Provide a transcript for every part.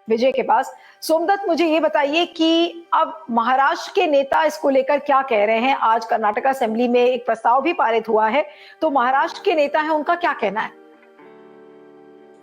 विजय के पास। सोमदत्त, मुझे ये बताइए कि अब महाराष्ट्र के नेता इसको लेकर क्या कह रहे हैं? आज कर्नाटक असेंबली में एक प्रस्ताव भी पारित हुआ है, तो महाराष्ट्र के नेता हैं, उनका क्या कहना है?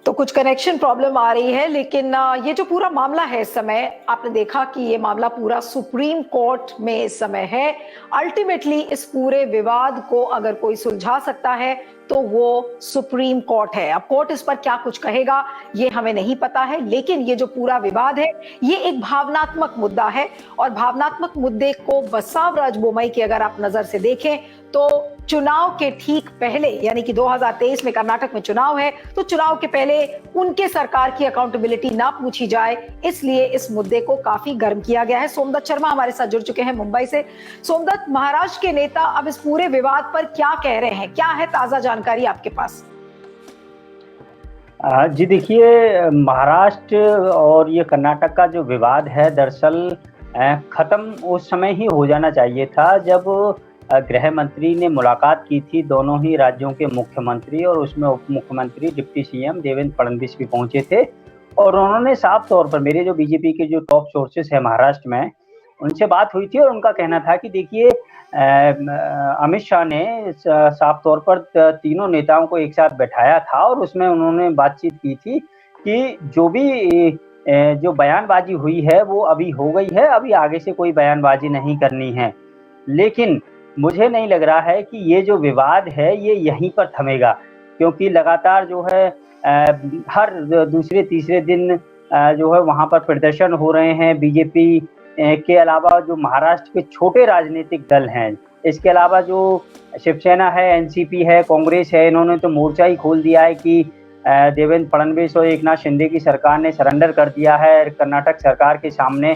तो कुछ कनेक्शन प्रॉब्लम आ रही है, लेकिन ये जो पूरा मामला है इस समय, आपने देखा कि ये मामला पूरा सुप्रीम कोर्ट में इस समय है। अल्टीमेटली इस पूरे विवाद को अगर कोई सुलझा सकता है तो वो सुप्रीम कोर्ट है। अब कोर्ट इस पर क्या कुछ कहेगा ये हमें नहीं पता है, लेकिन ये जो पूरा विवाद है ये एक भावनात्मक मुद्दा है, और भावनात्मक मुद्दे को बसवराज बोम्मई की अगर आप नजर से देखें तो चुनाव के ठीक पहले, यानी कि 2023 में कर्नाटक में चुनाव है, तो चुनाव के पहले उनके सरकार की अकाउंटेबिलिटी ना पूछी जाए, इसलिए इस मुद्दे को काफी गर्म किया गया है। सोमदत्त शर्मा हमारे साथ जुड़ चुके हैं मुंबई से। सोमदत्त, महाराष्ट्र के नेता अब इस पूरे विवाद पर क्या कह रहे हैं? क्या है ताजा जानकारी आपके पास? जी देखिए, महाराष्ट्र और ये कर्नाटक का जो विवाद है दरअसल खत्म उस समय ही हो जाना चाहिए था जब गृह मंत्री ने मुलाकात की थी दोनों ही राज्यों के मुख्यमंत्री, और उसमें उप मुख्यमंत्री डिप्टी सीएम देवेंद्र फडणवीस भी पहुंचे थे। और उन्होंने साफ तौर पर, मेरे जो बीजेपी के जो टॉप सोर्सेस है महाराष्ट्र में, उनसे बात हुई थी और उनका कहना था कि देखिए अमित शाह ने साफ तौर पर तीनों नेताओं को एक साथ बैठाया था और उसमें उन्होंने बातचीत की थी कि जो भी जो बयानबाजी हुई है वो अभी हो गई है, अभी आगे से कोई बयानबाजी नहीं करनी है। लेकिन मुझे नहीं लग रहा है कि ये जो विवाद है ये यहीं पर थमेगा, क्योंकि लगातार जो है हर दूसरे तीसरे दिन जो है वहाँ पर प्रदर्शन हो रहे हैं। बीजेपी के अलावा जो महाराष्ट्र के छोटे राजनीतिक दल हैं, इसके अलावा जो शिवसेना है, एनसीपी है, कांग्रेस है, इन्होंने तो मोर्चा ही खोल दिया है कि देवेंद्र फडणवीस और एकनाथ शिंदे की सरकार ने सरेंडर कर दिया है कर्नाटक सरकार के सामने।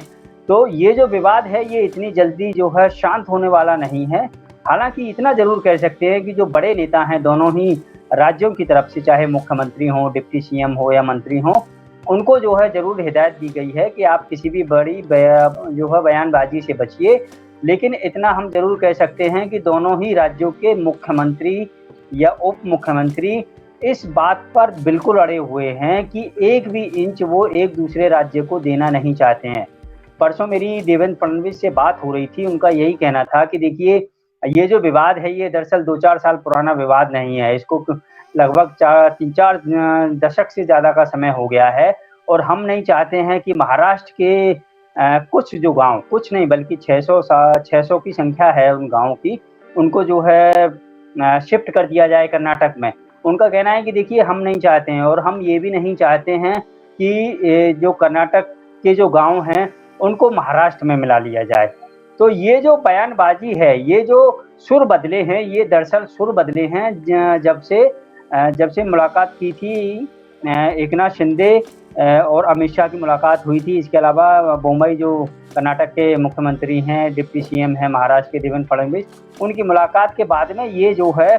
तो ये जो विवाद है ये इतनी जल्दी जो है शांत होने वाला नहीं है। हालांकि इतना जरूर कह सकते हैं कि जो बड़े नेता हैं दोनों ही राज्यों की तरफ से, चाहे मुख्यमंत्री हो, डिप्टी सीएम हो या मंत्री हो, उनको जो है जरूर हिदायत दी गई है कि आप किसी भी बड़ी जो है बयानबाजी से बचिए। लेकिन इतना हम जरूर कह सकते हैं कि दोनों ही राज्यों के मुख्यमंत्री या उप मुख्यमंत्री इस बात पर बिल्कुल अड़े हुए हैं कि एक भी इंच वो एक दूसरे राज्य को देना नहीं चाहते हैं। परसों मेरी देवेंद्र फडणवीस से बात हो रही थी, उनका यही कहना था कि देखिए ये जो विवाद है ये दरअसल 2-4 साल पुराना विवाद नहीं है, इसको लगभग 3-4 दशक से ज़्यादा का समय हो गया है, और हम नहीं चाहते हैं कि महाराष्ट्र के कुछ जो गांव, कुछ नहीं बल्कि 600 की संख्या है उन गाँव की, उनको जो है शिफ्ट कर दिया जाए कर्नाटक में। उनका कहना है कि देखिए हम नहीं चाहते हैं, और हम ये भी नहीं चाहते हैं कि जो कर्नाटक के जो गाँव हैं उनको महाराष्ट्र में मिला लिया जाए। तो ये जो बयानबाजी है, ये जो सुर बदले हैं, ये दरअसल सुर बदले हैं जब से मुलाकात की थी एकनाथ शिंदे और अमित शाह की मुलाकात हुई थी। इसके अलावा बोम्मई जो कर्नाटक के मुख्यमंत्री हैं, डिप्टी सीएम हैं महाराष्ट्र के देवेंद्र फडणवीस, उनकी मुलाकात के बाद में ये जो है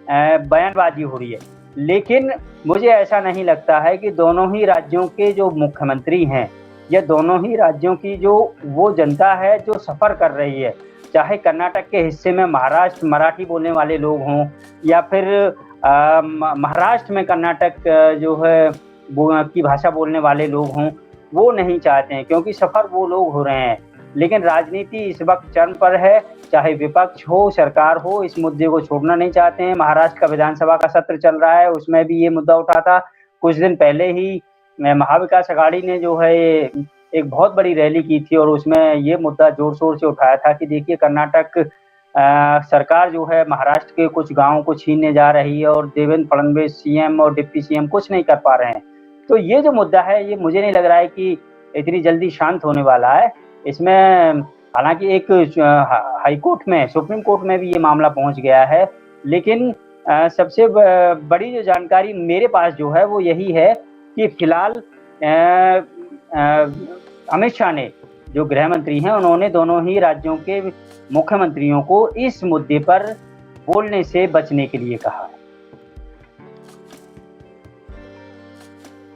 बयानबाजी हो रही है। लेकिन मुझे ऐसा नहीं लगता है कि दोनों ही राज्यों के जो मुख्यमंत्री हैं या दोनों ही राज्यों की जो वो जनता है जो सफ़र कर रही है, चाहे कर्नाटक के हिस्से में महाराष्ट्र मराठी बोलने वाले लोग हों या फिर महाराष्ट्र में कर्नाटक जो है की भाषा बोलने वाले लोग हों, वो नहीं चाहते हैं, क्योंकि सफ़र वो लोग हो रहे हैं। लेकिन राजनीति इस वक्त चरम पर है, चाहे विपक्ष हो सरकार हो, इस मुद्दे को छोड़ना नहीं चाहते हैं। महाराष्ट्र का विधानसभा का सत्र चल रहा है, उसमें भी ये मुद्दा उठा था। कुछ दिन पहले ही महाविकास अघाड़ी ने जो है एक बहुत बड़ी रैली की थी और उसमें ये मुद्दा जोर शोर से उठाया था कि देखिए कर्नाटक सरकार जो है महाराष्ट्र के कुछ गांवों को छीनने जा रही है और देवेंद्र फडणवीस सीएम और डिप्टी सीएम कुछ नहीं कर पा रहे हैं। तो ये जो मुद्दा है ये मुझे नहीं लग रहा है कि इतनी जल्दी शांत होने वाला है। इसमें हालांकि एक हाई कोर्ट में, सुप्रीम कोर्ट में भी ये मामला पहुंच गया है, लेकिन सबसे बड़ी जो जानकारी मेरे पास जो है वो यही है कि फिलहाल अमित शाह ने, जो गृह मंत्री हैं, उन्होंने दोनों ही राज्यों के मुख्यमंत्रियों को इस मुद्दे पर बोलने से बचने के लिए कहा है।